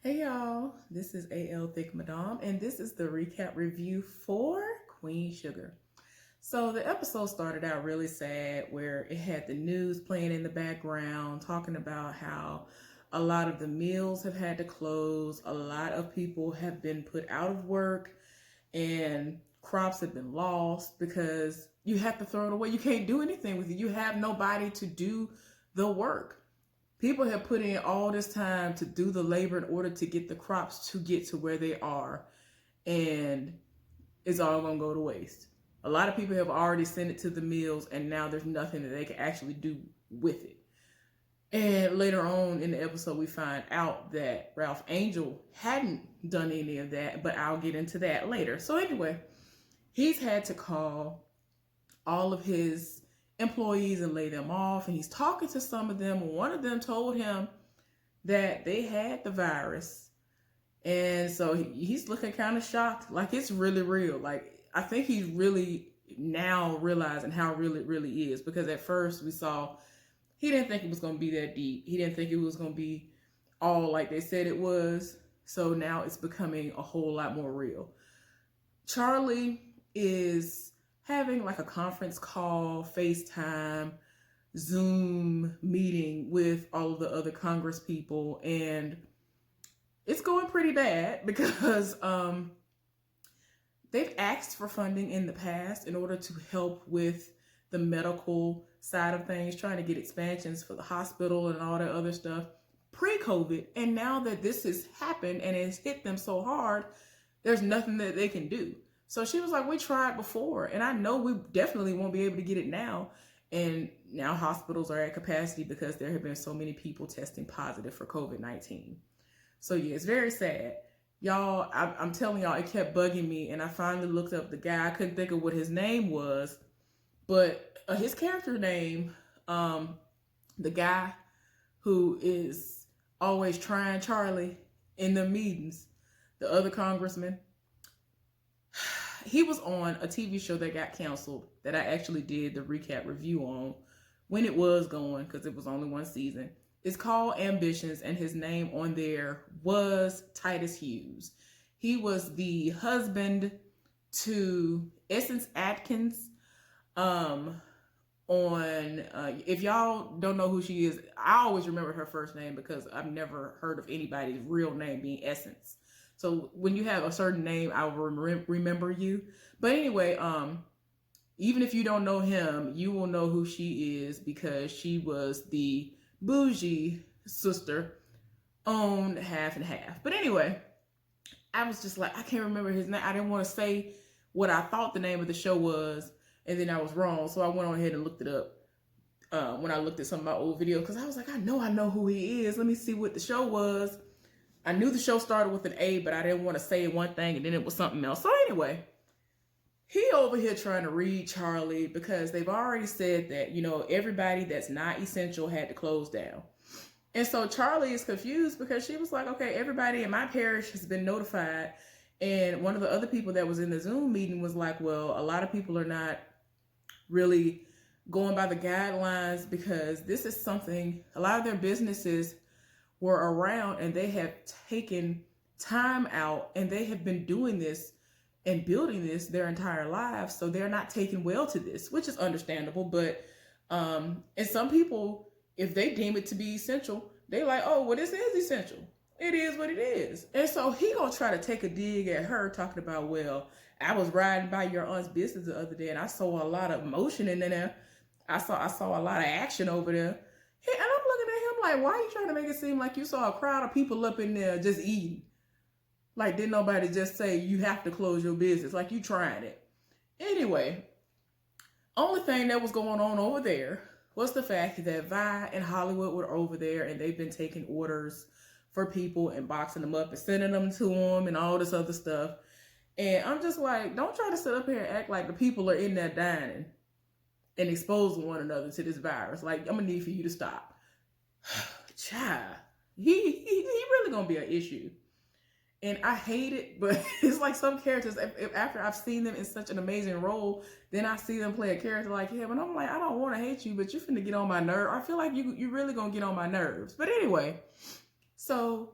Hey y'all, this is AL Thick Madame, and this is the recap review for Queen Sugar. So the episode started out really sad where it had the news playing in the background talking about how a lot of the mills have had to close, a lot of people have been put out of work, and crops have been lost because you have to throw it away. You can't do anything with it. You have nobody to do the work. People have put in all this time to do the labor in order to get the crops to get to where they are, and it's all going to go to waste. A lot of people have already sent it to the mills, and now there's nothing that they can actually do with it. And later on in the episode, we find out that Ralph Angel hadn't done any of that, but I'll get into that later. So anyway, he's had to call all of his employees and lay them off, and he's talking to some of them. One of them told him that they had the virus, and so he's looking kind of shocked, like it's really real. Like I think he's really now realizing how real it really is, because at first we saw he didn't think it was going to be that deep. He didn't think it was going to be all like they said it was. So now it's becoming a whole lot more real. Charlie is having like a conference call, FaceTime, Zoom meeting with all of the other Congress people, and it's going pretty bad because they've asked for funding in the past in order to help with the medical side of things, trying to get expansions for the hospital and all that other stuff pre-COVID. And now that this has happened and it's hit them so hard, there's nothing that they can do. So she was like, we tried before, and I know we definitely won't be able to get it now. And now hospitals are at capacity because there have been so many people testing positive for COVID-19. So yeah, it's very sad. Y'all, I'm telling y'all, it kept bugging me, and I finally looked up the guy. I couldn't think of what his name was, but his character name, the guy who is always trying Charlie in the meetings, the other congressman, he was on a TV show that got canceled that I actually did the recap review on when it was going, because it was only one season. It's called Ambitions, and his name on there was Titus Hughes. He was the husband to Essence Atkins. If y'all don't know who she is, I always remember her first name because I've never heard of anybody's real name being Essence. So when you have a certain name, I will remember you. But anyway, even if you don't know him, you will know who she is because she was the bougie sister, owned half and half. But anyway, I was just like, I can't remember his name. I didn't want to say what I thought the name of the show was, and then I was wrong. So I went on ahead and looked it up when I looked at some of my old videos, because I was like, I know who he is. Let me see what the show was. I knew the show started with an A, but I didn't want to say one thing and then it was something else. So anyway, he over here trying to read Charlie because they've already said that, everybody that's not essential had to close down. And so Charlie is confused because she was like, okay, everybody in my parish has been notified. And one of the other people that was in the Zoom meeting was like, well, a lot of people are not really going by the guidelines because this is something, a lot of their businesses were around and they have taken time out and they have been doing this and building this their entire lives. So they're not taking well to this, which is understandable. But and some people, if they deem it to be essential, they like, oh, well, this is essential. It is what it is. And so he gonna try to take a dig at her, talking about, well, I was riding by your aunt's business the other day and I saw a lot of motion in there. I saw a lot of action over there. And I'm looking at him like, why are you trying to make it seem like you saw a crowd of people up in there just eating? Like, didn't nobody just say you have to close your business? Like, you tried it. Anyway, only thing that was going on over there was the fact that Vi and Hollywood were over there and they've been taking orders for people and boxing them up and sending them to them and all this other stuff. And I'm just like, don't try to sit up here and act like the people are in there dining and exposing one another to this virus. Like, I'm gonna need for you to stop. Child, he really gonna be an issue. And I hate it, but it's like some characters, if after I've seen them in such an amazing role, then I see them play a character like him, and I'm like, I don't want to hate you, but you're finna get on my nerve. I feel like you really gonna get on my nerves. But anyway, so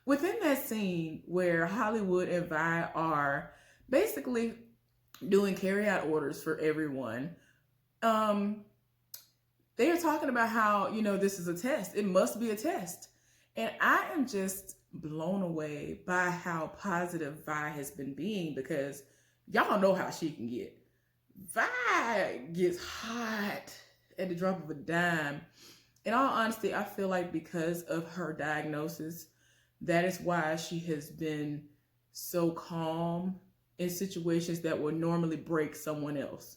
within that scene where Hollywood and Vi are basically doing carry out orders for everyone, um, they are talking about how, this is a test. It must be a test. And I am just blown away by how positive Vi has been being, because y'all know how she can get. Vi gets hot at the drop of a dime. In all honesty, I feel like because of her diagnosis, that is why she has been so calm in situations that would normally break someone else.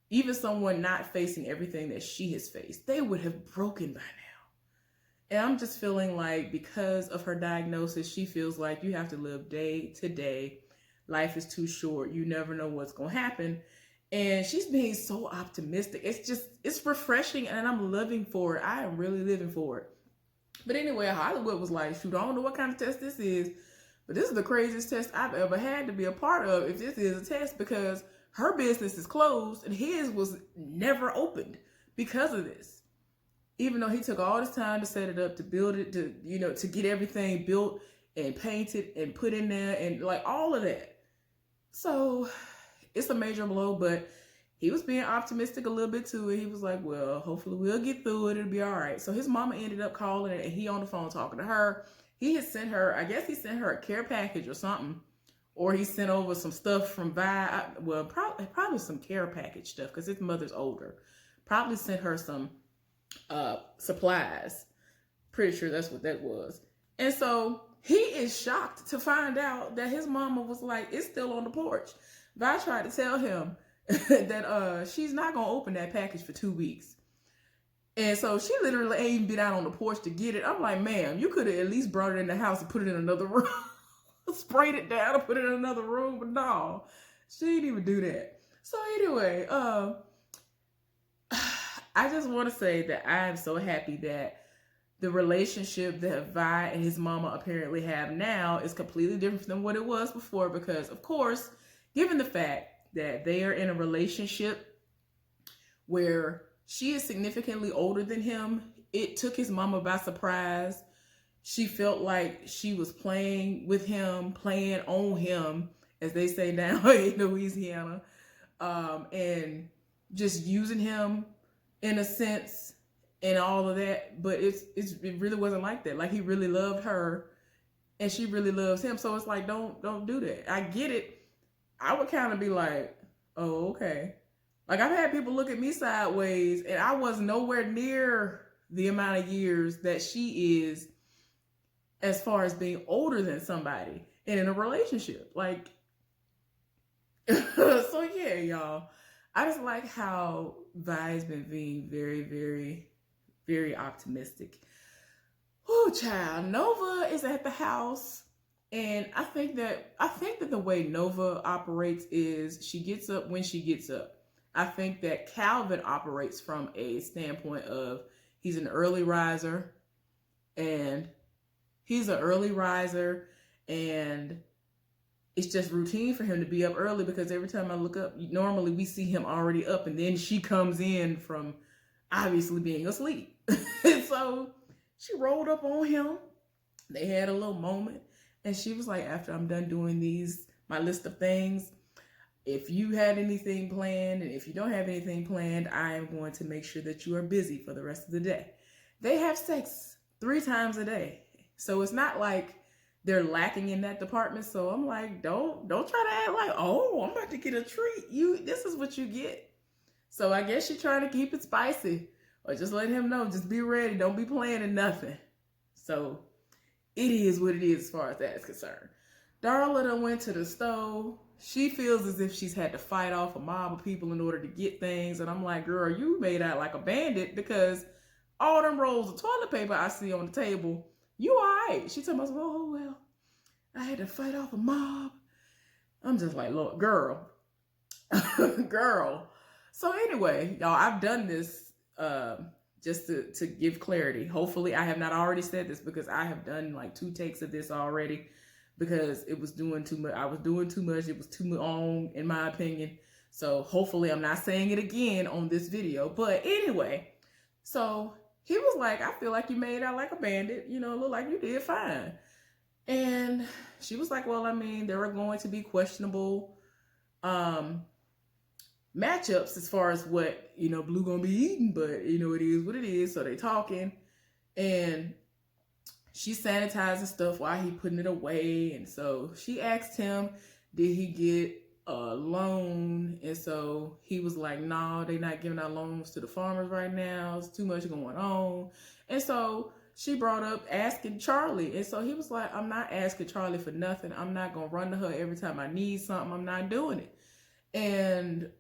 Even someone not facing everything that she has faced, they would have broken by now. And I'm just feeling like because of her diagnosis, she feels like you have to live day to day. Life is too short. You never know what's going to happen. And she's being so optimistic. It's refreshing, and I'm living for it. I am really living for it. But anyway, Hollywood was like, shoot, I don't know what kind of test this is, but this is the craziest test I've ever had to be a part of, if this is a test, because her business is closed and his was never opened because of this. Even though he took all this time to set it up, to build it, to get everything built and painted and put in there and like all of that. So it's a major blow, but he was being optimistic a little bit too. And he was like, well, hopefully we'll get through it. It'll be all right. So his mama ended up calling and he on the phone talking to her. He had sent her, I guess he sent her a care package or something. Or he sent over some stuff from Vi. Well, probably some care package stuff because his mother's older. Probably sent her some supplies. Pretty sure that's what that was. And so he is shocked to find out that his mama was like, it's still on the porch. Vi tried to tell him that she's not going to open that package for 2 weeks. And so she literally ain't even been out on the porch to get it. I'm like, ma'am, you could have at least brought it in the house and put it in another room. Sprayed it down and put it in another room. But no, she didn't even do that. So anyway, I just want to say that I am so happy that the relationship that Vi and his mama apparently have now is completely different than what it was before. Because, of course, given the fact that they are in a relationship where she is significantly older than him, it took his mama by surprise. She felt like she was playing with him, playing on him, as they say down in Louisiana, and just using him in a sense and all of that. But it really wasn't like that. Like, he really loved her and she really loves him. So it's like, don't do that. I get it. I would kind of be like, oh, okay. Like, I've had people look at me sideways and I was nowhere near the amount of years that she is as far as being older than somebody and in a relationship. Like, so yeah, y'all. I just like how Vi's been being very, very, very optimistic. Oh, child. Nova is at the house. And I think that the way Nova operates is she gets up when she gets up. I think that Calvin operates from a standpoint of he's an early riser, and it's just routine for him to be up early, because every time I look up, normally we see him already up, and then she comes in from obviously being asleep. And so she rolled up on him. They had a little moment. And she was like, after I'm done doing my list of things, if you had anything planned, and if you don't have anything planned, I am going to make sure that you are busy for the rest of the day. They have sex 3 times a day. So it's not like they're lacking in that department. So I'm like, don't try to act like, oh, I'm about to get a treat. This is what you get. So I guess she's trying to keep it spicy, or just let him know, just be ready. Don't be planning nothing. So it is what it is as far as that is concerned. Darla done went to the stove. She feels as if she's had to fight off a mob of people in order to get things. And I'm like, girl, you made out like a bandit, because all them rolls of toilet paper I see on the table, you all right. She told me, oh, well, I had to fight off a mob. I'm just like, Lord, girl. Girl. So anyway, y'all, I've done this just to give clarity. Hopefully I have not already said this, because I have done like 2 takes of this already, because it was doing too much. I was doing too much. It was too long, in my opinion. So hopefully I'm not saying it again on this video. But anyway, so he was like, I feel like you made out like a bandit. Look like you did fine. And she was like, well, I mean, there are going to be questionable um matchups as far as what, Blue gonna be eating, but it is what it is. So they talking, and she sanitizing stuff while he putting it away. And so she asked him, did he get a loan? And so he was like, no, they not giving out loans to the farmers right now. It's too much going on. And so she brought up asking Charlie. And so he was like, I'm not asking Charlie for nothing. I'm not going to run to her every time I need something. I'm not doing it. And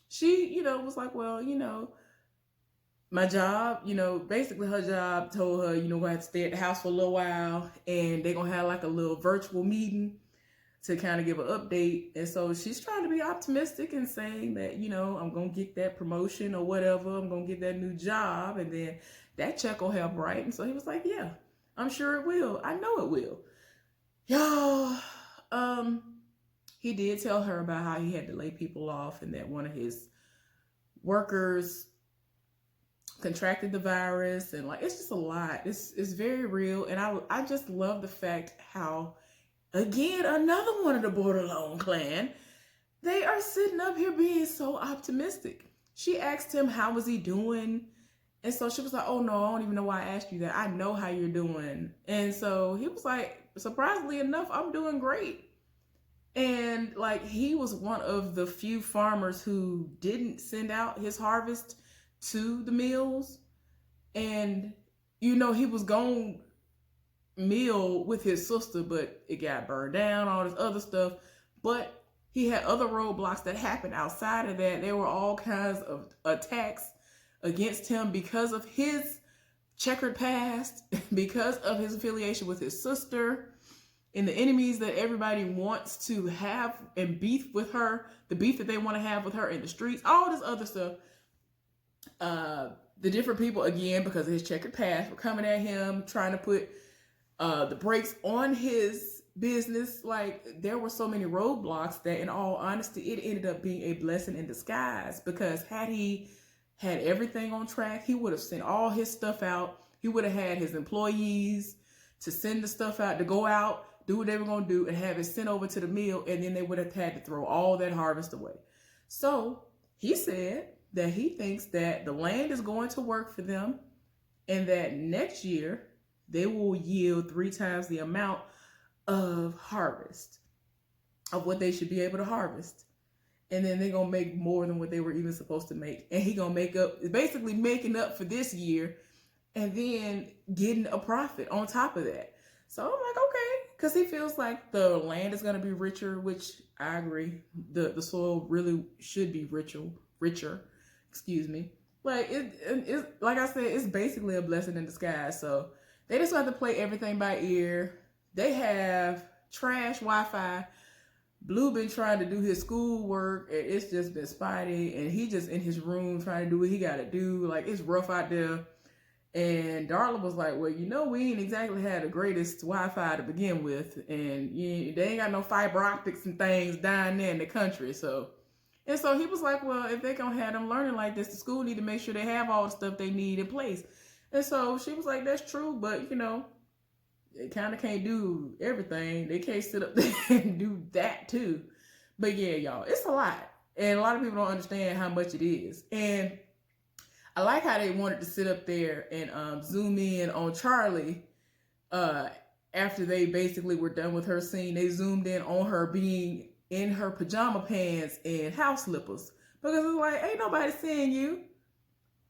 she, was like, well, my job, basically her job told her, we're gonna have to stay at the house for a little while, and they're gonna have like a little virtual meeting to kind of give an update. And so she's trying to be optimistic and saying that, I'm gonna get that promotion or whatever, I'm gonna get that new job, and then that check will help, right? And so he was like, yeah, I'm sure it will. I know it will. Y'all, he did tell her about how he had to lay people off and that one of his workers contracted the virus, and like it's just a lot. It's very real, and I just love the fact how, again, another one of the Bordelon clan, they are sitting up here being so optimistic. She asked him how was he doing, and so she was like, oh no, I don't even know why I asked you that. I know how you're doing. And so he was like, surprisingly enough, I'm doing great. And like he was one of the few farmers who didn't send out his harvest to the mills, and he was going mill with his sister, but it got burned down, all this other stuff. But he had other roadblocks that happened outside of that. There were all kinds of attacks against him because of his checkered past, because of his affiliation with his sister, and the enemies that everybody wants to have and beef with her, the beef that they want to have with her in the streets, all this other stuff. The different people, again, because of his checkered past, were coming at him, trying to put the brakes on his business. Like, there were so many roadblocks that, in all honesty, it ended up being a blessing in disguise, because had he had everything on track, he would have sent all his stuff out. He would have had his employees to send the stuff out, to go out, do what they were going to do, and have it sent over to the mill, and then they would have had to throw all that harvest away. So he said that he thinks that the land is going to work for them, and that next year they will yield 3 times the amount of harvest of what they should be able to harvest. And then they're going to make more than what they were even supposed to make. And he going to basically making up for this year, and then getting a profit on top of that. So I'm like, okay, because he feels like the land is going to be richer, which I agree. The soil really should be richer. Excuse me. Like it's like I said, it's basically a blessing in disguise. So they just have to play everything by ear. They have trash Wi-Fi. Blue been trying to do his schoolwork, and it's just been spotty, and he just in his room trying to do what he got to do. Like, it's rough out there. And Darla was like, well, we ain't exactly had the greatest Wi-Fi to begin with, and they ain't got no fiber optics and things down there in the country. So he was like, well, if they gonna have them learning like this, the school need to make sure they have all the stuff they need in place. And so she was like, that's true, but they kind of can't do everything. They can't sit up there and do that too. But yeah, y'all, it's a lot, and a lot of people don't understand how much it is. And I like how they wanted to sit up there and zoom in on Charlie after they basically were done with her scene. They zoomed in on her being in her pajama pants and house slippers, because it's like, ain't nobody seeing you.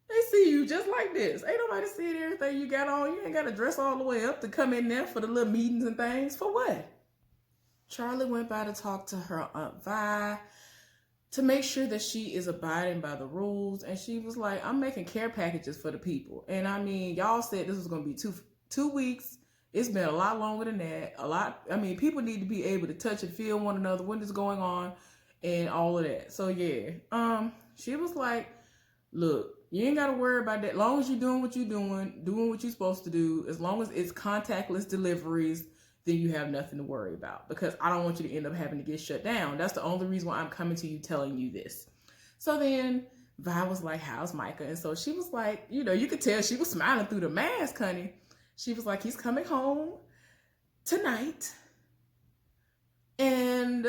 They see you just like this. Ain't nobody seeing everything you got on. You ain't got to dress all the way up to come in there for the little meetings and things. For what? Charlie went by to talk to her Aunt Vi to make sure that she is abiding by the rules. And she was like, I'm making care packages for the people. And I mean, y'all said this was going to be two weeks. It's been a lot longer than that. People need to be able to touch and feel one another when it's going on and all of that. So yeah, she was like, look, you ain't got to worry about that. As long as you're doing what you're doing what you're supposed to do, as long as it's contactless deliveries, then you have nothing to worry about, because I don't want you to end up having to get shut down. That's the only reason why I'm coming to you telling you this. So then Vi was like, how's Micah? And so she was like, you could tell she was smiling through the mask, honey. She was like, he's coming home. tonight. And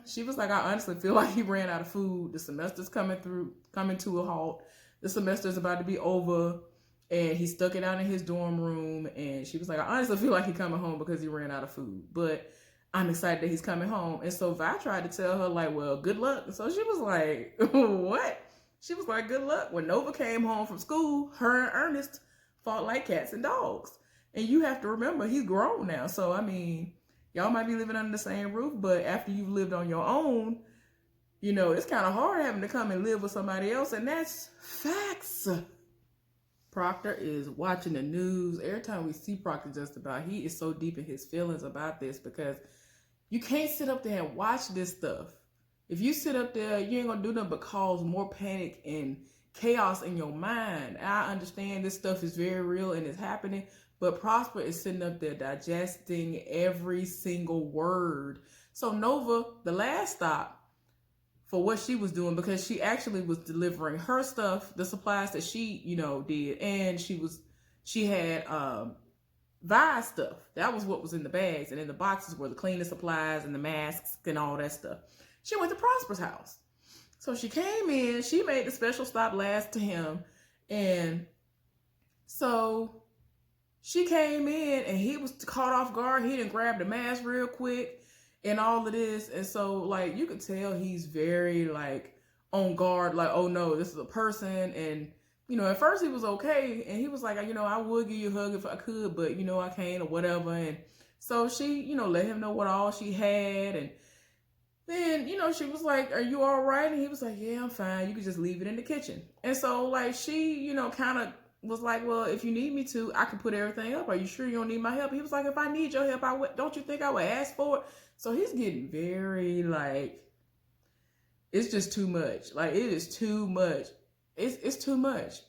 she was like, I honestly feel like he ran out of food. The semester's coming to a halt. The semester's about to be over, and he stuck it out in his dorm room. And she was like, I honestly feel like he's coming home because he ran out of food, but I'm excited that he's coming home. And so Vi tried to tell her, like, well, good luck. So she was like, what? She was like, good luck. When Nova came home from school, her and Ernest fought like cats and dogs. And you have to remember, he's grown now. So, I mean, y'all might be living under the same roof, but after you've lived on your own, you know, it's kind of hard having to come and live with somebody else. And that's facts. Proctor is watching the news. Every time we see Proctor just about, he is so deep in his feelings about this, because you can't sit up there and watch this stuff. If you sit up there, you ain't gonna do nothing but cause more panic and chaos in your mind. I understand this stuff is very real and it's happening, but Prosper is sitting up there digesting every single word. So Nova, the last stop for what she was doing, because she actually was delivering her stuff, the supplies that she, you know, did, and she had Vi stuff. That was what was in the bags, and in the boxes were the cleaning supplies and the masks and all that stuff. She went to Prosper's house. So she came in, she made the special stop last to him, and so she came in and he was caught off guard. He didn't grab the mask real quick and all of this. And so, like, you could tell he's very, like, on guard, like, oh no, this is a person. And, you know, at first he was okay. And he was like, you know, I would give you a hug if I could, but, you know, I can't or whatever. And so she, you know, let him know what all she had. And then, you know, she was like, are you all right? And he was like, yeah, I'm fine. You could just leave it in the kitchen. And so, like, she, you know, kind of was like, well, if you need me to, I can put everything up. Are you sure you don't need my help? He was like, if I need your help, don't you think I would ask for it? So he's getting very, like, it's just too much. Like, it is too much. It's too much.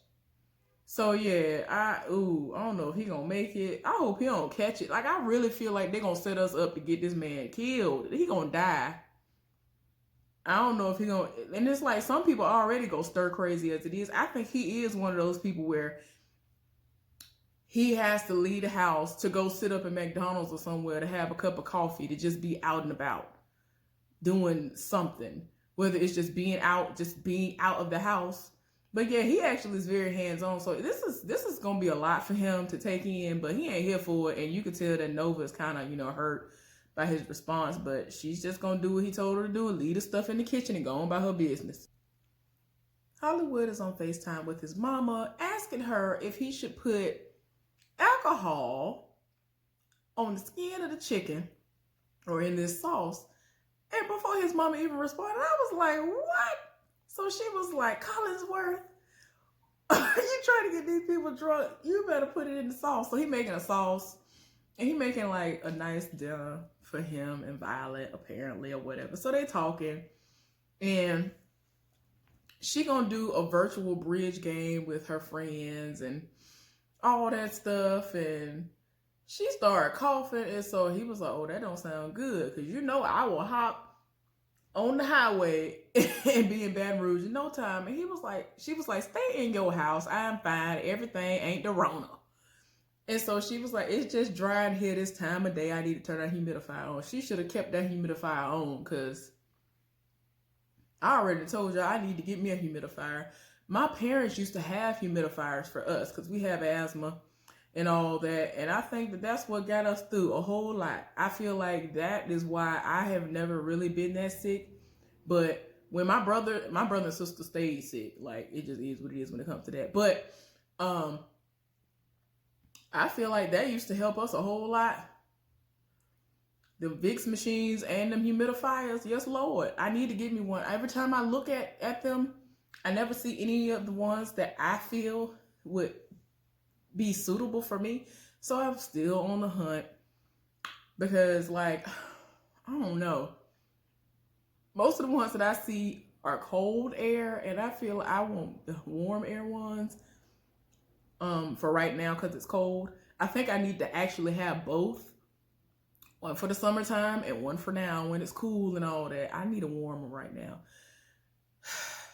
So yeah, I don't know if he gonna make it. I hope he don't catch it. Like, I really feel like they're gonna set us up to get this man killed. He gonna die. I don't know if he gonna, and it's like some people already go stir crazy as it is. I think he is one of those people where he has to leave the house to go sit up at McDonald's or somewhere to have a cup of coffee, to just be out and about doing something, whether it's just being out of the house. But yeah, he actually is very hands-on. So this is gonna be a lot for him to take in, but he ain't here for it. And you can tell that Nova is kind of, you know, hurt by his response, but she's just gonna do what he told her to do and leave the stuff in the kitchen and go on by her business. Hollywood is on FaceTime with his mama, asking her if he should put alcohol on the skin of the chicken or in this sauce. And before his mama even responded, I was like, what? So she was like, Collinsworth, you trying to get these people drunk, you better put it in the sauce. So he making a sauce, and he making like a nice dinner for him and Violet, apparently, or whatever. So they talking, and she gonna do a virtual bridge game with her friends and all that stuff. And she started coughing, and so he was like, oh, that don't sound good, because you know I will hop on the highway and be in Baton Rouge in no time. And she was like, stay in your house. I'm fine. Everything ain't the Rona. And so she was like, it's just dry in here this time of day. I need to turn that humidifier on. She should have kept that humidifier on, because I already told y'all I need to get me a humidifier. My parents used to have humidifiers for us because we have asthma and all that. And I think that that's what got us through a whole lot. I feel like that is why I have never really been that sick. But when my brother and sister stayed sick, like, it just is what it is when it comes to that. But I feel like that used to help us a whole lot. The Vicks machines and them humidifiers, yes, Lord. I need to get me one. Every time I look at them, I never see any of the ones that I feel would be suitable for me. So I'm still on the hunt, because, like, I don't know. Most of the ones that I see are cold air, and I feel I want the warm air ones for right now because it's cold. I think I need to actually have both. One for the summertime and one for now when it's cool and all that. I need a warm one right now.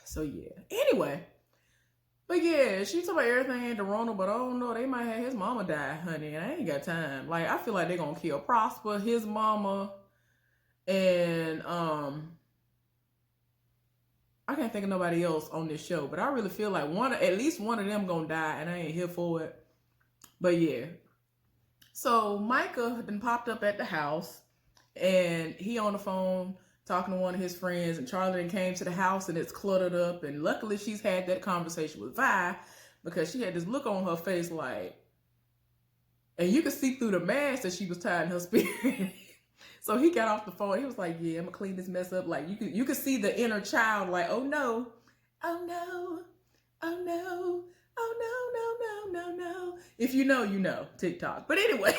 So yeah. Anyway, But yeah, she talking about everything ain't the Rona, but I don't know. They might have his mama die, honey, and I ain't got time. Like, I feel like they gonna kill Prosper, his mama, and I can't think of nobody else on this show. But I really feel like at least one of them gonna die, and I ain't here for it. But yeah. So Micah then popped up at the house, and he on the phone talking to one of his friends, and Charlie then came to the house, and it's cluttered up. And luckily, she's had that conversation with Vi, because she had this look on her face like, and you could see through the mask that she was tired in her spirit. So he got off the phone. He was like, "Yeah, I'm gonna clean this mess up." Like you could see the inner child, like, "Oh no, oh no, oh no, oh no, no, no, no, no." If you know, you know. TikTok. But anyway.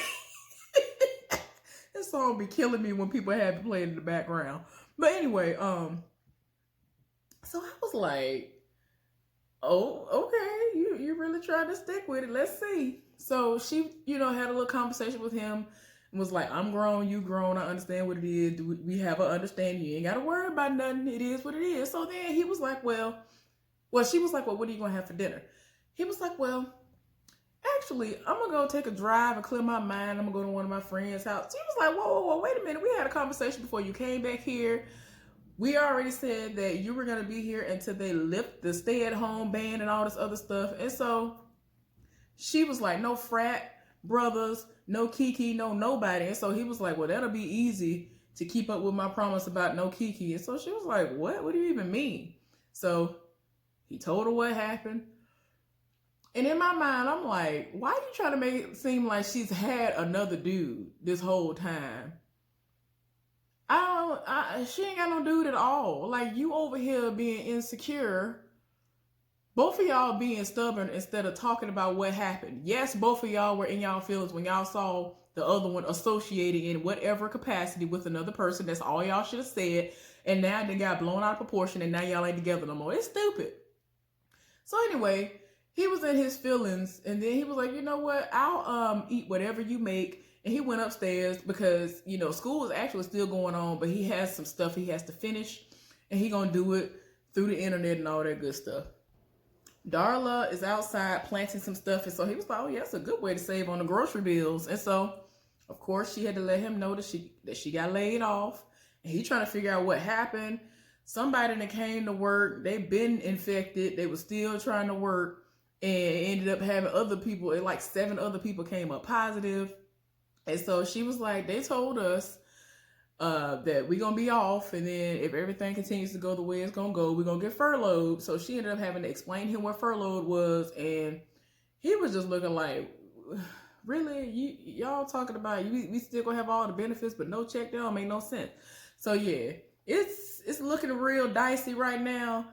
This song be killing me when people have it playing in the background. But anyway, so I was like, "Oh, okay, you really tried to stick with it. Let's see." So she, had a little conversation with him and was like, "I'm grown, you grown. I understand what it is. We have an understanding. You ain't got to worry about nothing. It is what it is." So then he was like, well, she was like, "Well, what are you going to have for dinner?" He was like, "Well, actually, I'm going to go take a drive and clear my mind. I'm going to go to one of my friends' house." She was like, whoa, wait a minute. We had a conversation before you came back here. We already said that you were going to be here until they lift the stay-at-home ban and all this other stuff. And so she was like, "No frat brothers, no Kiki, no nobody." And so he was like, "Well, that'll be easy to keep up with my promise about no Kiki." And so she was like, "What? What do you even mean?" So he told her what happened. And in my mind, I'm like, why are you trying to make it seem like she's had another dude this whole time? She ain't got no dude at all. Like, you over here being insecure. Both of y'all being stubborn instead of talking about what happened. Yes, both of y'all were in y'all feelings when y'all saw the other one associated in whatever capacity with another person. That's all y'all should have said. And now they got blown out of proportion, and now y'all ain't together no more. It's stupid. So anyway, he was in his feelings, and then he was like, "You know what? I'll eat whatever you make." And he went upstairs because, school is actually still going on, but he has some stuff he has to finish, and he gonna do it through the internet and all that good stuff. Darla is outside planting some stuff, and so he was like, "Oh yeah, that's a good way to save on the grocery bills." And so, of course, she had to let him know that she got laid off, and he trying to figure out what happened. Somebody that came to work, they've been infected, they were still trying to work, and ended up having other people, like 7 other people came up positive. And so she was like, "They told us that we're gonna be off, and then if everything continues to go the way it's gonna go, we're gonna get furloughed." So she ended up having to explain to him what furloughed was, and he was just looking like, "Really? Y'all talking about we still gonna have all the benefits but no check? That don't make no sense." So yeah, it's looking real dicey right now,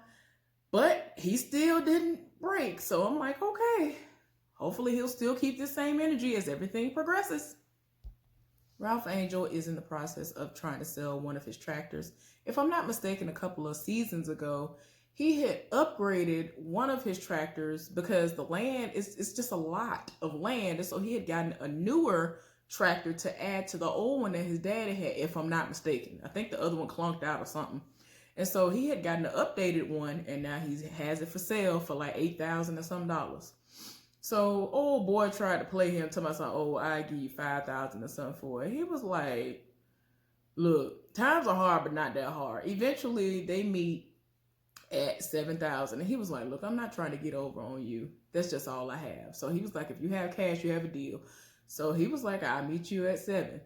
but he still didn't break. So I'm like, okay, hopefully he'll still keep the same energy as everything progresses. Ralph Angel is in the process of trying to sell one of his tractors. If I'm not mistaken, a couple of seasons ago, he had upgraded one of his tractors because the land is just a lot of land. And so he had gotten a newer tractor to add to the old one that his daddy had, if I'm not mistaken. I think the other one clunked out or something. And so he had gotten an updated one, and now he has it for sale for like $8,000 or some dollars. So old boy tried to play him, tell myself, "Oh, I give you $5,000 or something for it." He was like, "Look, times are hard, but not that hard." Eventually, they meet at $7,000, and he was like, "Look, I'm not trying to get over on you. That's just all I have." So he was like, "If you have cash, you have a deal." So he was like, "I'll meet you at 7."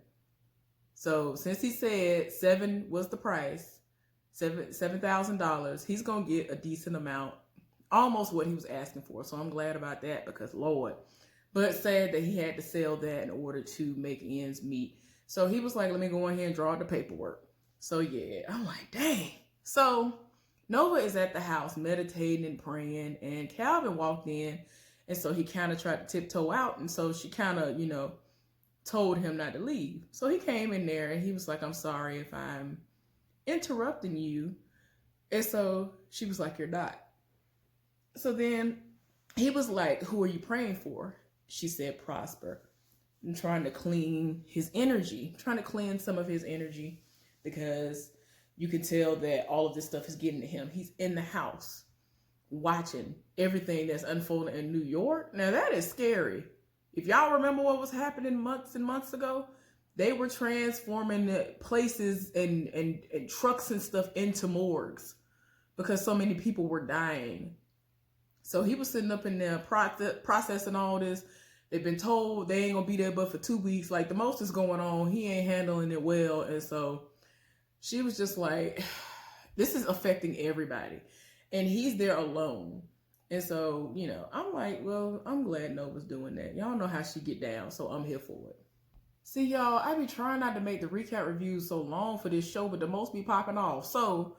So since he said 7 was the price, $7,000, he's gonna get a decent amount. Almost what he was asking for. So I'm glad about that, because Lord. But sad that he had to sell that in order to make ends meet. So he was like, "Let me go in here and draw out the paperwork." So yeah, I'm like, dang. So Nova is at the house meditating and praying, and Calvin walked in, and so he kind of tried to tiptoe out, and so she kind of, told him not to leave. So he came in there, and he was like, "I'm sorry if I'm interrupting you." And so she was like, "You're not." So then he was like, "Who are you praying for?" She said, "Prosper." I'm trying to clean his energy, trying to cleanse some of his energy, because you can tell that all of this stuff is getting to him. He's in the house. watching everything that's unfolding in New York. Now that is scary. If y'all remember what was happening months and months ago, they were transforming the places and trucks and stuff into morgues because so many people were dying. So he was sitting up in there processing all this. They've been told they ain't gonna be there but for 2 weeks. Like, the most is going on. He ain't handling it well. And so she was just like, this is affecting everybody. And he's there alone. And so, you know, I'm like, well, I'm glad Nova's doing that. Y'all know how she get down, so I'm here for it. See, y'all, I be trying not to make the recap reviews so long for this show, but the most be popping off. So,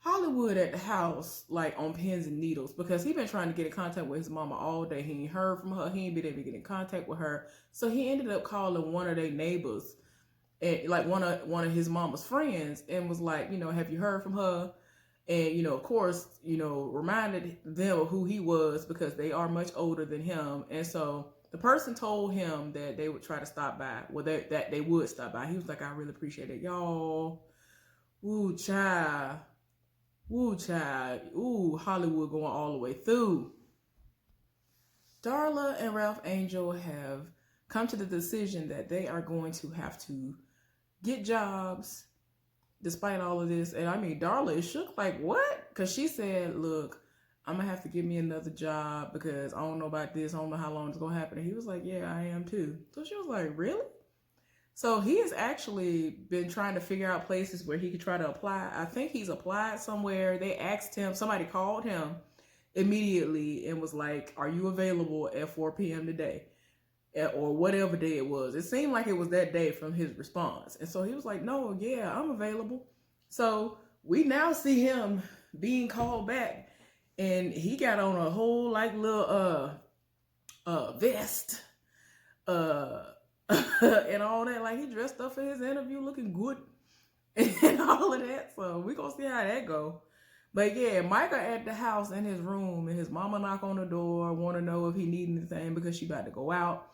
Hollywood at the house, like, on pins and needles, because he been trying to get in contact with his mama all day. He ain't heard from her. He ain't been able to get in contact with her. So he ended up calling one of their neighbors, and like one of his mama's friends, and was like, you know, have you heard from her? And, you know, of course, you know, reminded them of who he was because they are much older than him. And so the person told him that they would try to stop by. Well, that they would stop by. He was like, I really appreciate it. Y'all, ooh, child. Ooh, child. Ooh, Hollywood going all the way through. Darla and Ralph Angel have come to the decision that they are going to have to get jobs despite all of this. And I mean, Darla is shook, like, what? Because she said, look, I'm going to have to get me another job because I don't know about this. I don't know how long it's going to happen. And he was like, yeah, I am too. So she was like, really? So he has actually been trying to figure out places where he could try to apply. I think he's applied somewhere. They asked him, somebody called him immediately and was like, are you available at 4 p.m. today? Or whatever day it was. It seemed like it was that day from his response. And so he was like, no, yeah, I'm available. So we now see him being called back, and he got on a whole like little vest and all that. Like, he dressed up for his interview looking good and all of that. So we gonna see how that go. But yeah, Micah at the house in his room, and his mama knock on the door, want to know if he need anything because she about to go out.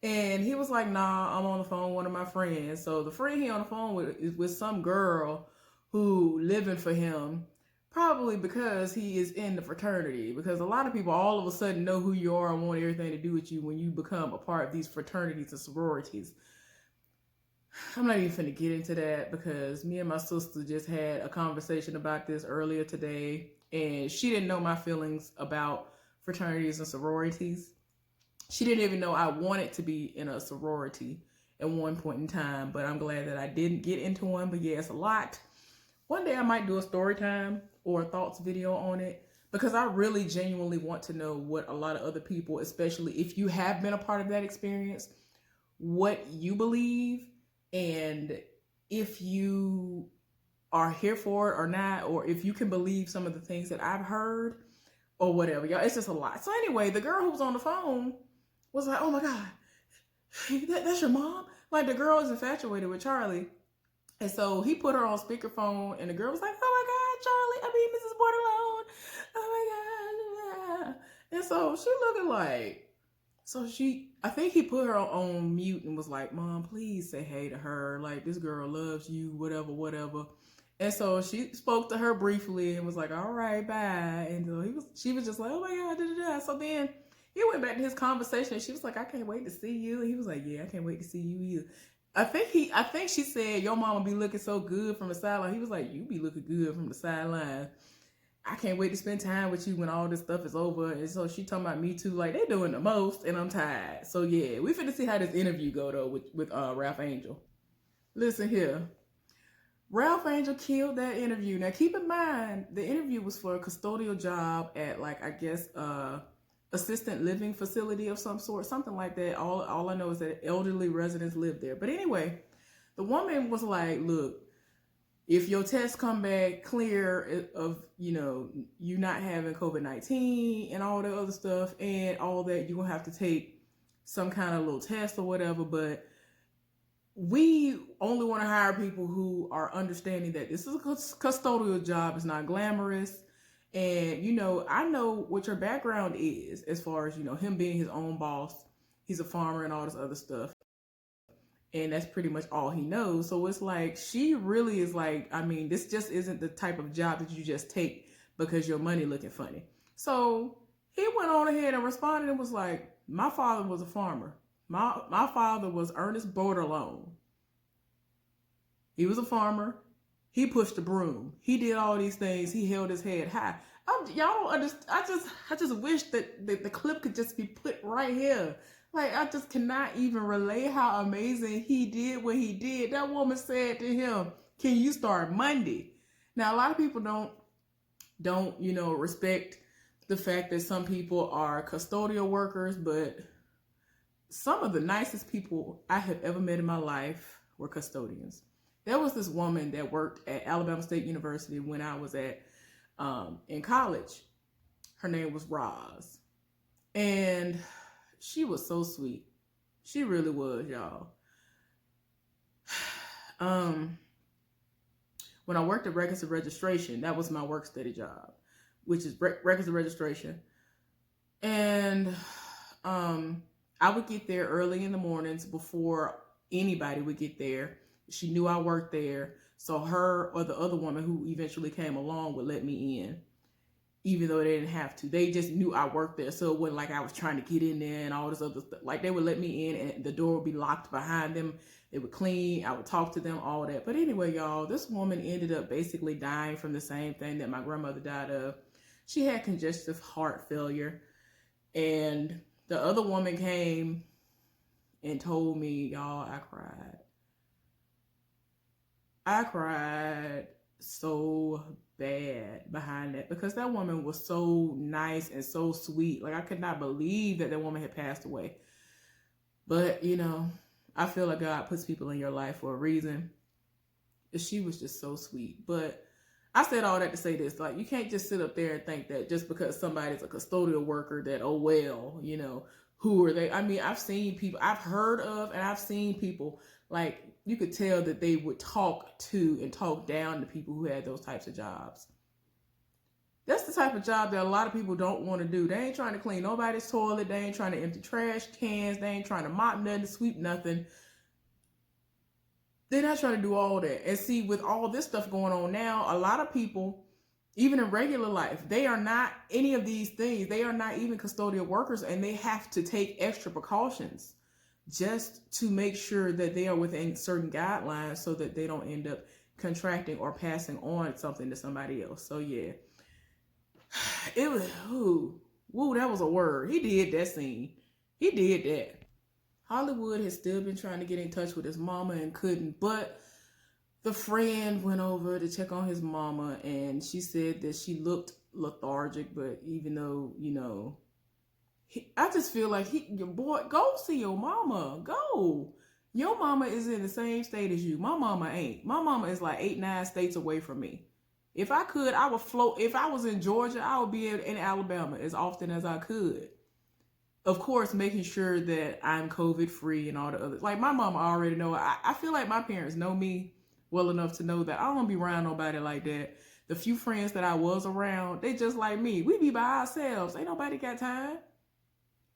And he was like, nah, I'm on the phone with one of my friends. So the friend he on the phone with is with some girl who living for him, probably because he is in the fraternity. Because a lot of people all of a sudden know who you are and want everything to do with you when you become a part of these fraternities and sororities. I'm not even finna get into that because me and my sister just had a conversation about this earlier today, and she didn't know my feelings about fraternities and sororities. She didn't even know I wanted to be in a sorority at one point in time, but I'm glad that I didn't get into one. But yeah, it's a lot. One day I might do a story time or a thoughts video on it because I really genuinely want to know what a lot of other people, especially if you have been a part of that experience, what you believe, and if you are here for it or not, or if you can believe some of the things that I've heard or whatever. Y'all, it's just a lot. So anyway, the girl who was on the phone was like, oh my God, that's your mom? Like, the girl is infatuated with Charlie. And so he put her on speakerphone, and the girl was like, oh my God, Charlie, Mrs. Borderline. Oh my God. And so she looking like, I think he put her on mute and was like, Mom, please say hey to her. Like, this girl loves you, whatever. And so she spoke to her briefly and was like, all right, bye. And so she was just like, oh my God, da. So then he went back to his conversation, and she was like, I can't wait to see you. And he was like, yeah, I can't wait to see you either. I think she said, your mama be looking so good from the sideline. He was like, you be looking good from the sideline. I can't wait to spend time with you when all this stuff is over. And so she talking about me too, like, they doing the most, and I'm tired. So yeah, we finna see how this interview go though with Ralph Angel. Listen here. Ralph Angel killed that interview. Now keep in mind, the interview was for a custodial job at, like, I guess assistant living facility of some sort, something like that. All I know is that elderly residents live there. But anyway, the woman was like, look, if your tests come back clear of, you know, you not having COVID-19 and all the other stuff and all that, you're going to have to take some kind of little test or whatever. But we only want to hire people who are understanding that this is a custodial job. It's not glamorous. And, you know, I know what your background is as far as, you know, him being his own boss. He's a farmer and all this other stuff. And that's pretty much all he knows. So it's like, she really is like, I mean, this just isn't the type of job that you just take because your money looking funny. So he went on ahead and responded and was like, my father was a farmer. My father was Ernest Bordelon. He was a farmer. He pushed the broom. He did all these things. He held his head high. Y'all don't understand. I just wish that the clip could just be put right here. Like, I just cannot even relay how amazing he did what he did. That woman said to him, "Can you start Monday?" Now, a lot of people don't respect the fact that some people are custodial workers, but some of the nicest people I have ever met in my life were custodians. There was this woman that worked at Alabama State University when I was in college. Her name was Roz. And she was so sweet. She really was, y'all. When I worked at Records and Registration, that was my work study job, which is Records and Registration. And I would get there early in the mornings before anybody would get there. She knew I worked there, so her or the other woman who eventually came along would let me in, even though they didn't have to. They just knew I worked there, so it wasn't like I was trying to get in there and all this other stuff. Like, they would let me in and the door would be locked behind them. They would clean. I would talk to them, all that. But anyway, y'all, this woman ended up basically dying from the same thing that my grandmother died of. She had congestive heart failure. And the other woman came and told me, y'all, I cried. I cried so bad behind that, because that woman was so nice and so sweet. Like, I could not believe that woman had passed away. But, I feel like God puts people in your life for a reason. She was just so sweet. But I said all that to say this. Like, you can't just sit up there and think that just because somebody's a custodial worker that, oh, well, who are they? I mean, I've seen people, I've heard of, and I've seen people, like, you could tell that they would talk to and talk down to people who had those types of jobs. That's the type of job that a lot of people don't want to do. They ain't trying to clean nobody's toilet. They ain't trying to empty trash cans. They ain't trying to mop nothing, sweep nothing. They're not trying to do all that. And see, with all this stuff going on now, a lot of people, even in regular life, they are not any of these things. They are not even custodial workers, and they have to take extra precautions just to make sure that they are within certain guidelines so that they don't end up contracting or passing on something to somebody else. So yeah, it was, woo, that was a word. He did that scene. He did that. Hollywood has still been trying to get in touch with his mama and couldn't, but the friend went over to check on his mama, and she said that she looked lethargic, but even though, I just feel like your boy, go see your mama. Go. Your mama is in the same state as you. My mama ain't. My mama is like 8-9 states away from me. If I could, I would float. If I was in Georgia, I would be in Alabama as often as I could. Of course, making sure that I'm COVID free and all the others. Like, my mama already know. I feel like my parents know me well enough to know that I don't want to be around nobody like that. The few friends that I was around, they just like me. We be by ourselves. Ain't nobody got time.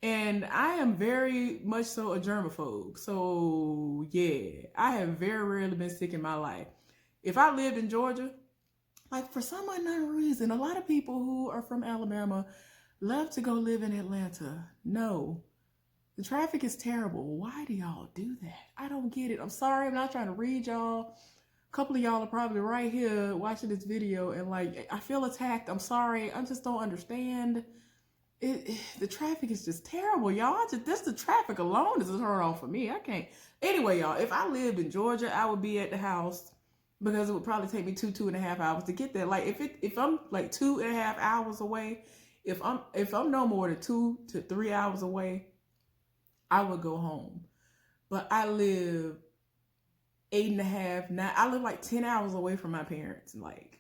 And I am very much so a germaphobe. So yeah, I have very rarely been sick in my life. If I lived in Georgia, like, for some unknown reason, a lot of people who are from Alabama love to go live in Atlanta. No, the traffic is terrible. Why do y'all do that? I don't get it. I'm sorry, I'm not trying to read y'all. A couple of y'all are probably right here watching this video and like, I feel attacked. I'm sorry. I just don't understand. The traffic is just terrible, y'all. Just the traffic alone is a turn off for me. I can't. Anyway, y'all, if I lived in Georgia, I would be at the house, because it would probably take me 2.5 hours to get there. Like, if I'm like 2.5 hours away, if I'm no more than 2 to 3 hours away, I would go home. But I live 8.5, 9. I live like 10 hours away from my parents, like,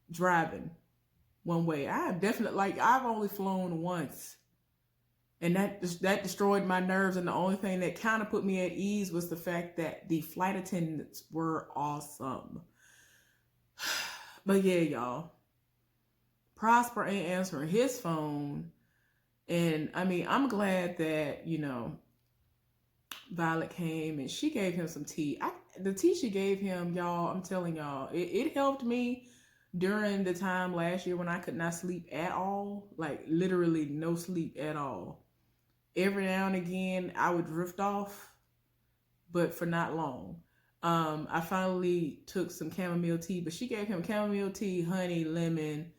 driving one way. I have definitely, like, I've only flown once, and that destroyed my nerves. And the only thing that kind of put me at ease was the fact that the flight attendants were awesome. But yeah, y'all, Prosper ain't answering his phone. And I mean, I'm glad that, Violet came and she gave him some tea. The tea she gave him, y'all, I'm telling y'all, it helped me during the time last year when I could not sleep at all, like literally no sleep at all. Every now and again, I would drift off, but for not long. I finally took some chamomile tea, but she gave him chamomile tea, honey, lemon,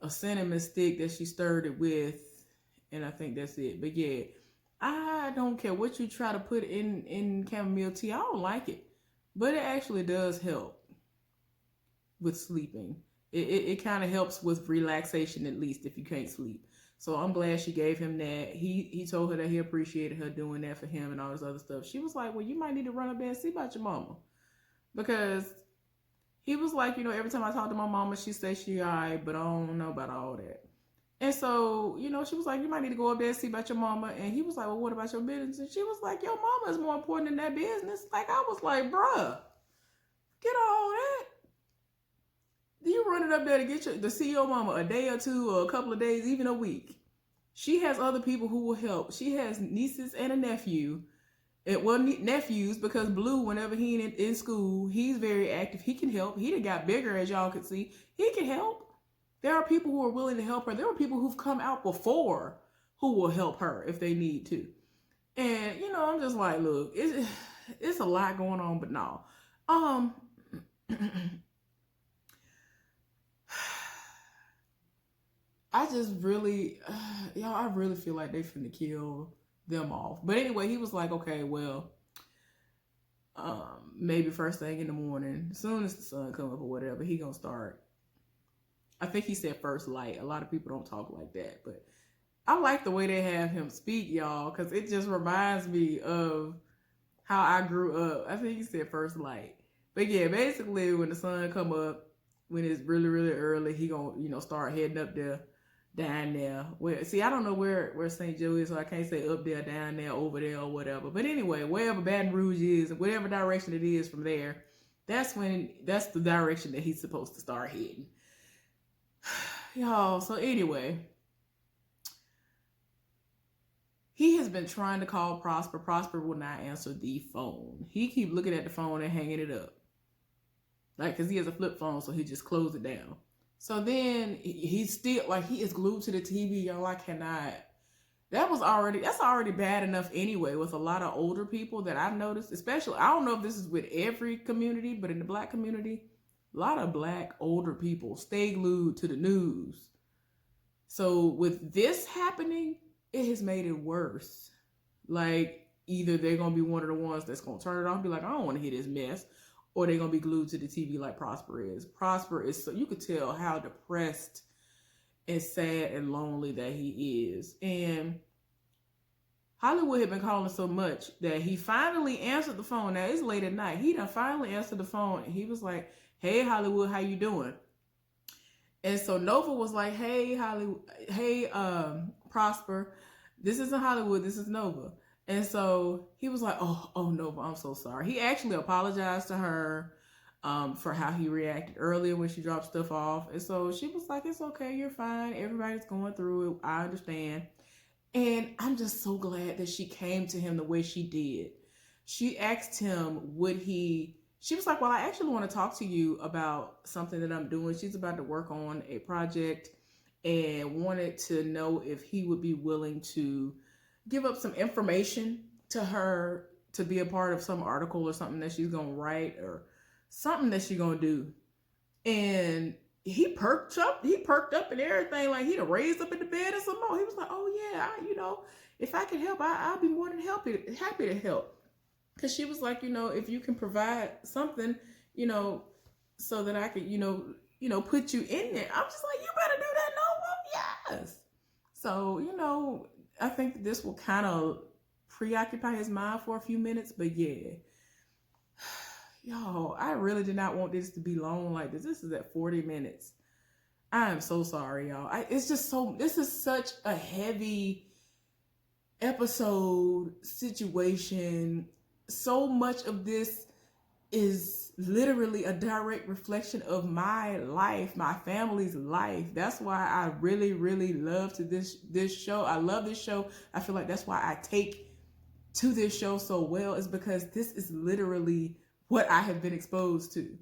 a cinnamon stick that she stirred it with, and I think that's it. But yeah, I don't care what you try to put in chamomile tea. I don't like it, but it actually does help with sleeping. It kind of helps with relaxation, at least if you can't sleep. So I'm glad she gave him that. He told her that he appreciated her doing that for him and all this other stuff. She was like, well, you might need to run up there and see about your mama. Because he was like, every time I talk to my mama, she says she all right, but I don't know about all that. And so, she was like, you might need to go up there and see about your mama. And he was like, well, what about your business? And she was like, your mama is more important than that business. Like, I was like, bruh, get all that. You running up there to see your mama a day or two or a couple of days, even a week. She has other people who will help. She has nieces and a nephew. Nephews, because Blue, whenever he in school, he's very active. He can help. He done got bigger, as y'all can see. He can help. There are people who are willing to help her. There are people who've come out before who will help her if they need to. And, I'm just like, look, it's a lot going on, but no. I just really, I really feel like they finna kill them off. But anyway, he was like, okay, well, maybe first thing in the morning, as soon as the sun come up or whatever, he gonna start. I think he said first light. A lot of people don't talk like that, but I like the way they have him speak, y'all, because it just reminds me of how I grew up. I think he said first light. But yeah, basically when the sun come up, when it's really, really early, he gonna, start heading up there. Down there. See, I don't know where St. Joe is, so I can't say up there, down there, over there, or whatever. But anyway, wherever Baton Rouge is, whatever direction it is from there, that's the direction that he's supposed to start heading. Y'all, so anyway, he has been trying to call Prosper. Prosper will not answer the phone. He keep looking at the phone and hanging it up. Like, because he has a flip phone, so he just closed it down. So then he's still like he is glued to the TV, y'all. I cannot. That's already bad enough anyway with a lot of older people that I've noticed, especially I don't know if this is with every community, but in the Black community, a lot of Black older people stay glued to the news. So with this happening, it has made it worse. Like either they're gonna be one of the ones that's gonna turn it off and be like, I don't want to hear this mess. Or they're going to be glued to the TV like Prosper is. Prosper is, so you could tell how depressed and sad and lonely that he is. And Hollywood had been calling so much that he finally answered the phone. Now, it's late at night. He done finally answered the phone. And he was like, hey, Hollywood, how you doing? And so Nova was like, hey, Hollywood, hey, Prosper, this isn't Hollywood, this is Nova. And so he was like, oh, Nova, I'm so sorry. He actually apologized to her for how he reacted earlier when she dropped stuff off. And so she was like, it's okay, you're fine. Everybody's going through it. I understand. And I'm just so glad that she came to him the way she did. She asked him, she was like, well, I actually want to talk to you about something that I'm doing. She's about to work on a project and wanted to know if he would be willing to give up some information to her to be a part of some article or something that she's going to write or something that she's going to do. And he perked up and everything. Like he'd raised up in the bed and some more. He was like, oh yeah, if I can help, I'll be more than happy to help. Cause she was like, if you can provide something, so that I could, put you in there. I'm just like, you better do that. No, yes. So, I think this will kind of preoccupy his mind for a few minutes, but yeah. Y'all, I really did not want this to be long like this. This is at 40 minutes. I am so sorry, y'all. This is such a heavy episode situation. So much of this is literally a direct reflection of my life, my family's life. That's why I really, really love this show. I love this show. I feel like that's why I take to this show so well, is because this is literally what I have been exposed to.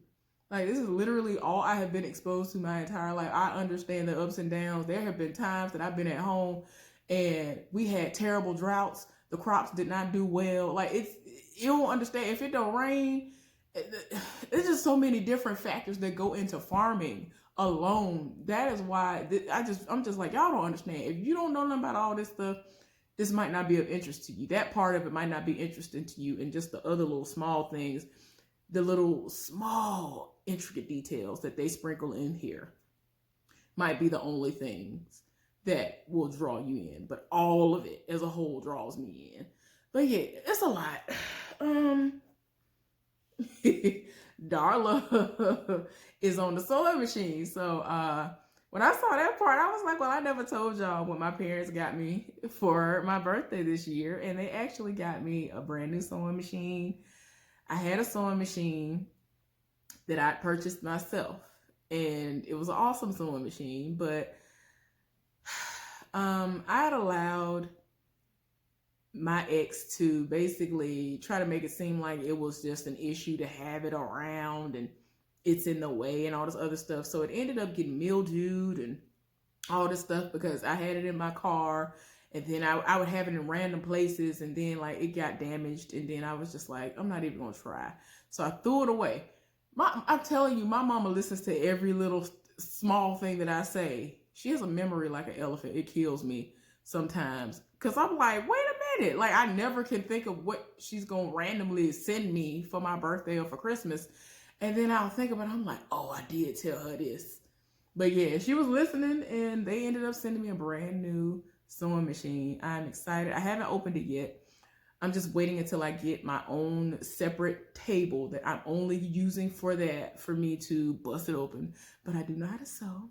Like, this is literally all I have been exposed to my entire life. I understand the ups and downs. There have been times that I've been at home and we had terrible droughts. The crops did not do well. Like, you don't understand. If it don't rain, there's just so many different factors that go into farming alone. That is why I'm just like, y'all don't understand. If you don't know nothing about all this stuff, this might not be of interest to you. That part of it might not be interesting to you, and just the other little small things, the little small intricate details that they sprinkle in here might be the only things that will draw you in. But all of it as a whole draws me in. But yeah, it's a lot. Darla is on the sewing machine. So when I saw that part, I was like, well, I never told y'all what my parents got me for my birthday this year. And they actually got me a brand new sewing machine. I had a sewing machine that I purchased myself. And it was an awesome sewing machine. But I had allowed my ex to basically try to make it seem like it was just an issue to have it around and it's in the way and all this other stuff. So it ended up getting mildewed and all this stuff because I had it in my car, and then I would have it in random places, and then like it got damaged, and then I was just like, I'm not even gonna try. So I threw it away. I'm telling you, my mama listens to every little small thing that I say. She has a memory like an elephant. It kills me sometimes because I'm like, wait a minute, like I never can think of what she's gonna randomly send me for my birthday or for Christmas. And then I'll think about it, I'm like, oh, I did tell her this. But yeah, she was listening, and they ended up sending me a brand new sewing machine. I'm excited. I haven't opened it yet. I'm just waiting until I get my own separate table that I'm only using for that, for me to bust it open. But I do know how to sew.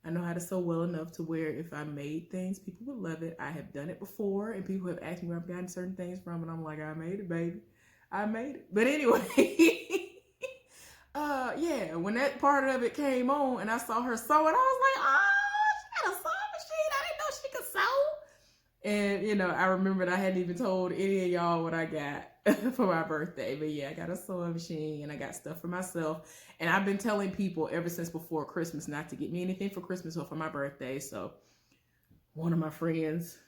I know how to sew well enough to where if I made things, people would love it. I have done it before, and people have asked me where I've gotten certain things from, and I'm like, I made it, baby. I made it. But anyway, yeah, when that part of it came on and I saw her sewing, I was like, oh, she got a sewing machine. I didn't know she could sew. And, you know, I remembered I hadn't even told any of y'all what I got for my birthday. But yeah, I got a sewing machine and I got stuff for myself. And I've been telling people ever since before Christmas not to get me anything for Christmas or for my birthday. So one of my friends,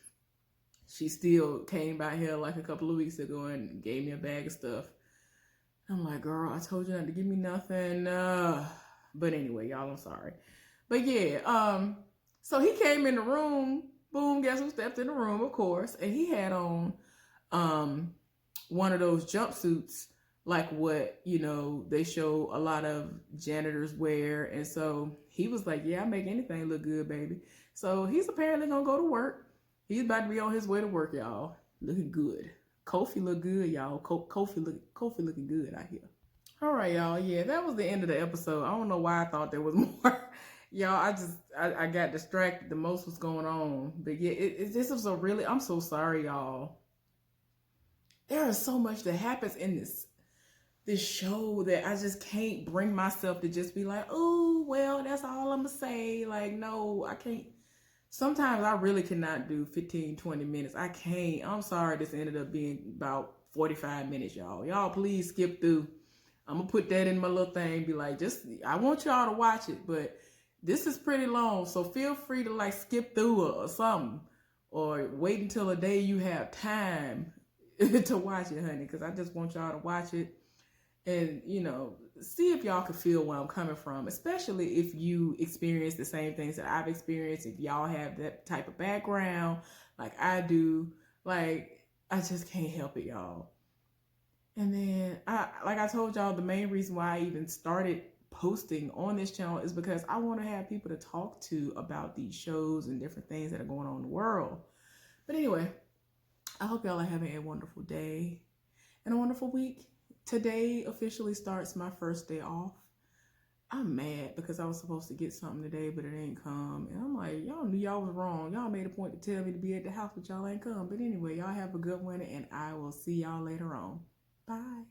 she still came by here like a couple of weeks ago and gave me a bag of stuff. I'm like, girl, I told you not to give me nothing. But anyway, y'all, I'm sorry. But yeah, so he came in the room. Boom, guess who stepped in the room, of course. And he had on one of those jumpsuits, like what, you know, they show a lot of janitors wear. And so he was like, yeah, I make anything look good, baby. So he's apparently going to go to work. He's about to be on his way to work, y'all. Looking good. Kofi look good, y'all. Kofi looking good out here. All right, y'all. Yeah, that was the end of the episode. I don't know why I thought there was more. Y'all, I got distracted. The most was going on. But yeah, this was a really, I'm so sorry, y'all. There is so much that happens in this show that I just can't bring myself to just be like, oh, well, that's all I'm going to say. Like, no, I can't. Sometimes I really cannot do 15, 20 minutes. I can't. I'm sorry this ended up being about 45 minutes, y'all. Y'all, please skip through. I'm going to put that in my little thing. Be like, I want y'all to watch it, but this is pretty long. So feel free to like skip through or something. Or wait until a day you have time to watch it, honey. Because I just want y'all to watch it. And, you know, see if y'all can feel where I'm coming from, especially if you experience the same things that I've experienced. If y'all have that type of background like I do, like, I just can't help it, y'all. And then, like I told y'all, the main reason why I even started posting on this channel is because I want to have people to talk to about these shows and different things that are going on in the world. But anyway, I hope y'all are having a wonderful day and a wonderful week. Today officially starts my first day off. I'm mad because I was supposed to get something today, but it ain't come. And I'm like, y'all knew y'all was wrong. Y'all made a point to tell me to be at the house, but y'all ain't come. But anyway, y'all have a good one, and I will see y'all later on. Bye.